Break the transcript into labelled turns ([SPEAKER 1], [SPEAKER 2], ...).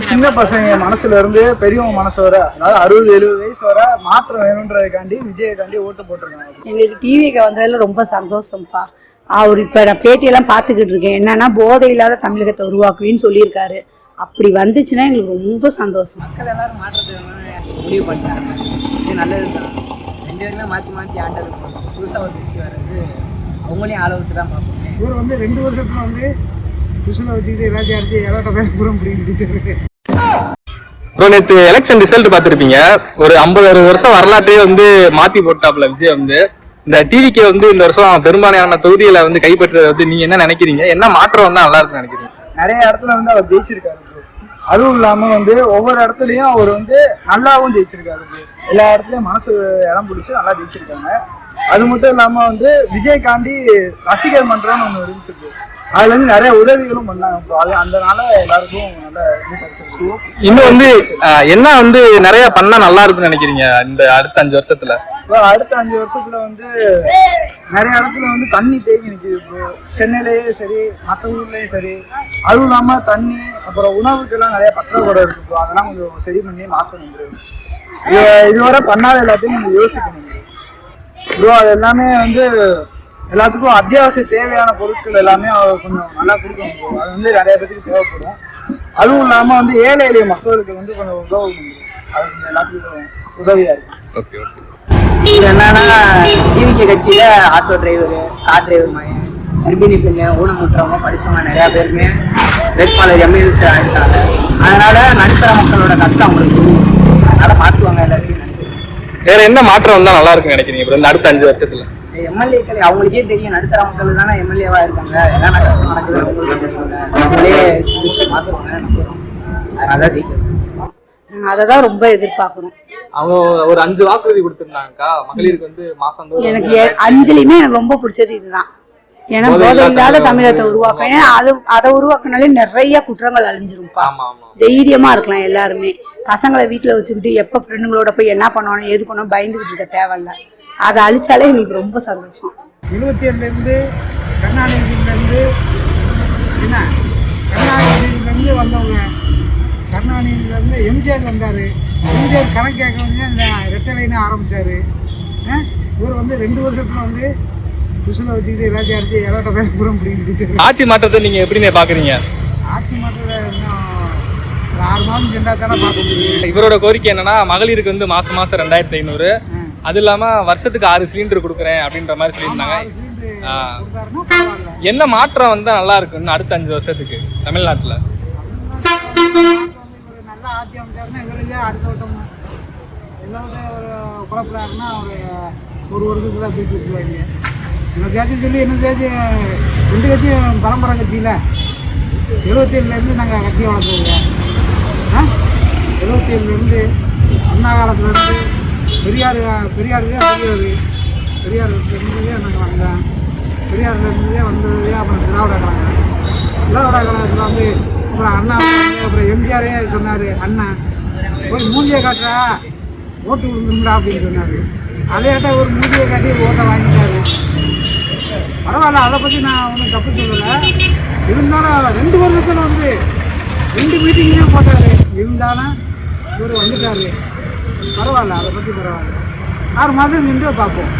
[SPEAKER 1] சின்ன பசங்க மனசுல இருந்து பெரியவங்க மனசு வர, அதாவது 60-70 வயசு வர மாற்றம் வேணுன்றதுக்காண்டி விஜயகாண்டி ஓட்டு போட்டிருக்காங்க.
[SPEAKER 2] எங்களுக்கு டிவிக்கு வந்ததுல ரொம்ப சந்தோஷம்ப்பா. அவர் இப்ப நான் பேட்டியெல்லாம் பார்த்துக்கிட்டு இருக்கேன். என்னன்னா போதை இல்லாத தமிழகத்தை உருவாக்குவேன்னு சொல்லியிருக்காரு. அப்படி வந்துச்சுன்னா எங்களுக்கு ரொம்ப சந்தோஷம்.
[SPEAKER 3] மக்கள் எல்லாரும் மாற்றத்துக்கு முடிவு பண்ணிட்டாங்க. இது நல்லது தான். 2 பேருமே மாற்றி ஆண்டது போகணும். புதுசாக ஒரு கட்சி வர்றது அவங்களையும் ஆளவுக்கு தான் பார்ப்போம்.
[SPEAKER 1] இவர் 2 வருஷத்துல புதுசில் வச்சுக்கிட்டு எல்லாத்தையும் அடிச்சு எவ்வளோ பேர் பூரா முடிக்கிட்டு.
[SPEAKER 4] நேற்று எலெக்ஷன் ரிசல்ட் பார்த்துருப்பீங்க. ஒரு 50-60 வருஷம் வரலாற்றையே மாத்தி போட்டாப்ல விஜய். இந்த டிவிக்கு இந்த வருஷம் பெரும்பாலான தொகுதிகளை கைப்பற்றுறதை நீங்க என்ன நினைக்கிறீங்க? என்ன மாற்றம் நல்லா இருக்குன்னு நினைக்கிறீங்க?
[SPEAKER 1] நிறைய இடத்துல அவர் ஜெயிச்சிருக்காரு. அதுவும் இல்லாம ஒவ்வொரு இடத்துலயும் அவர் நல்லாவும் ஜெயிச்சிருக்காரு. எல்லா இடத்துலயும் மனசு இடம் பிடிச்சி நல்லா ஜெயிச்சிருக்காங்க. அது மட்டும் இல்லாம விஜயகாண்டி ரசிகர் மன்றம்னு ஒண்ணு இருந்துச்சு. அதுல நிறைய உதவிகளும் பண்ணாங்க. அதனால எல்லாருக்கும் நல்ல
[SPEAKER 4] இன்னும் என்ன நிறைய பண்ணா நல்லா இருக்குன்னு நினைக்கிறீங்க இந்த அடுத்த 5 வருஷத்துல?
[SPEAKER 1] அடுத்த 5 வருஷத்துல நிறைய இடத்துல தண்ணி தேங்கி நிற்குது. இப்போ சென்னையிலேயே சரி, மற்ற ஊர்லயும் சரி. அதுவும் இல்லாம தண்ணி, அப்புறம் உணவுக்கெல்லாம் நிறைய பற்றாக்குறை இருக்கு. அதெல்லாம் கொஞ்சம் சரி பண்ணி மாற்றணும். இதுவரை பண்ணாத எல்லாத்தையும் கொஞ்சம் யோசிக்கணும் ப்ரோ. அது எல்லாமே எல்லாத்துக்கும் அத்தியாவசிய தேவையான பொருட்கள் எல்லாமே கொஞ்சம் நல்லா கொடுக்கணும் ப்ரோ. அது நிறைய பேருக்கு தேவைப்படும். அதுவும் இல்லாம ஏழை எளிய மக்களுக்கு கொஞ்சம் உதவணும். அது எல்லாத்துக்கும் உதவியா இருக்கு.
[SPEAKER 3] என்னன்னா டிவிகே கட்சியில ஆட்டோ டிரைவரு, கார் டிரைவர் மகன், கர்ப்பிணி பெண்ணு, ஊனமுற்றவங்க, படிச்சவங்க நிறைய பேருமே வேட்பாளர் எம்எல்ஏ ஆகிட்டாங்க. அதனால நடுத்தர மக்களோட கஷ்டம் அவங்களுக்கு அதனால மாற்றுவாங்க எல்லாத்தையும் நினைக்கிறேன்.
[SPEAKER 4] வேற என்ன மாற்றம் வந்தா நல்லா இருக்குன்னு நினைக்கிறீங்க அடுத்த 5 வருஷத்துல?
[SPEAKER 3] எம்எல்ஏக்கள் அவங்களுக்கே தெரியும். நடுத்தர மக்கள் தானே எம்எல்ஏவா இருக்காங்க. என்னென்ன கஷ்டம் நடக்குது அவங்களுக்கு தெரியுங்க. அவங்களே சிந்திச்சு மாற்றுவாங்க நம்புறோம். அதனாலதான் ஜெயிக்க
[SPEAKER 2] அததான் ரொம்ப எதிர்பார்க்கணும்.
[SPEAKER 4] அவங்க ஒரு 5 வாக்குறுதி கொடுத்திருந்தாங்கக்கா மகளிருக்கு மாசம்.
[SPEAKER 2] எனக்கு 5லயுமே எனக்கு ரொம்ப பிடிச்சது இதுதான். ஏன்னா போதை இல்லாத தமிழகத்தை உருவாக்க, ஏன்னா அதை உருவாக்குனாலே நிறைய குற்றங்கள் அழிஞ்சிரும்ப்பா. தைரியமா இருக்கலாம் எல்லாருமே. பசங்களை வீட்டுல வச்சுக்கிட்டு எப்ப ஃப்ரெண்டுங்களோட போய் என்ன பண்ணுவானோ எது பண்ணணும் பயந்துகிட்டு இருக்க தேவையில்ல. அதை அழிச்சாலே எங்களுக்கு ரொம்ப சந்தோஷம்.
[SPEAKER 1] 77ல இருந்து கருணாநிதியிலிருந்து வந்தவங்க, கருணாநிதியிலிருந்து எம்ஜிஆர் வந்தார். எம்ஜிஆர் கணக்கு கேட்க இந்த ரெட்டலைன்னு ஆரம்பித்தார். இவர் 2 வருஷத்தில் புதுசில் வச்சுக்கிட்டு எல்லாத்தையும் அடிச்சு எவ்வளோ பேர் பூரா முடிக்கிட்டு.
[SPEAKER 4] ஆட்சி மாற்றத்தை நீங்கள் எப்படிங்க பார்க்குறீங்க?
[SPEAKER 1] ஆட்சி மாற்றத்தை இன்னும் 6 மாதம் சென்றா தானே பார்க்க முடியும்.
[SPEAKER 4] இவரோட கோரிக்கை என்னன்னா மகளிருக்கு மாசம் 2500, அது இல்லாமல் வருஷத்துக்கு 6 சிலிண்டர் கொடுக்குறேன் அப்படின்ற மாதிரி சொல்லியிருந்தாங்க. என்ன மாற்றம் வந்தால் நல்லா இருக்குன்னு அடுத்த 5 வருஷத்துக்கு தமிழ்நாட்டில்?
[SPEAKER 1] நல்ல ஆட்சி அமைச்சாருன்னா எங்களுக்கே அடுத்த வட்டம் எல்லாரோட ஒரு குழப்பறாருன்னா ஒரு வருஷத்துல தூக்கி வச்சுருவாங்க. இந்த தேர்ச்சி சொல்லி என்ன தேர்ச்சி 2 கட்சியும் பரம்பரை கட்சியில் 77லேருந்து நாங்கள் கட்சியை வளர்த்துருங்க. 77லேருந்து அண்ணா காலத்துலேருந்து பெரியாருக்கே இருந்ததே நாங்கள் வந்தேன். பெரியார்லேருந்தே வந்ததே அப்புறம் திராவிட கழகத்தில் அப்புறம் அண்ணா, அப்புறம் எம்ஜிஆரே சொன்னார், அண்ணா போய் மூஞ்சியை காட்டுறா ஓட்டு விழுந்துருந்தா அப்படின்னு சொன்னார். அதே கேட்டால் ஒரு மூஞ்சியை காட்டி ஓட்டை வாங்கிட்டாரு. பரவாயில்ல, அதை பற்றி நான் ஒன்றும் தப்பு சொல்லலை. இருந்தாலும் 2 வருஷத்தில் 2 மீட்டிங்குமே போட்டார். இருந்தாலும் இவர் வந்துட்டார். பரவாயில்ல, அதை பற்றி பரவாயில்ல. 6 மாதம் நின்று பார்ப்போம்.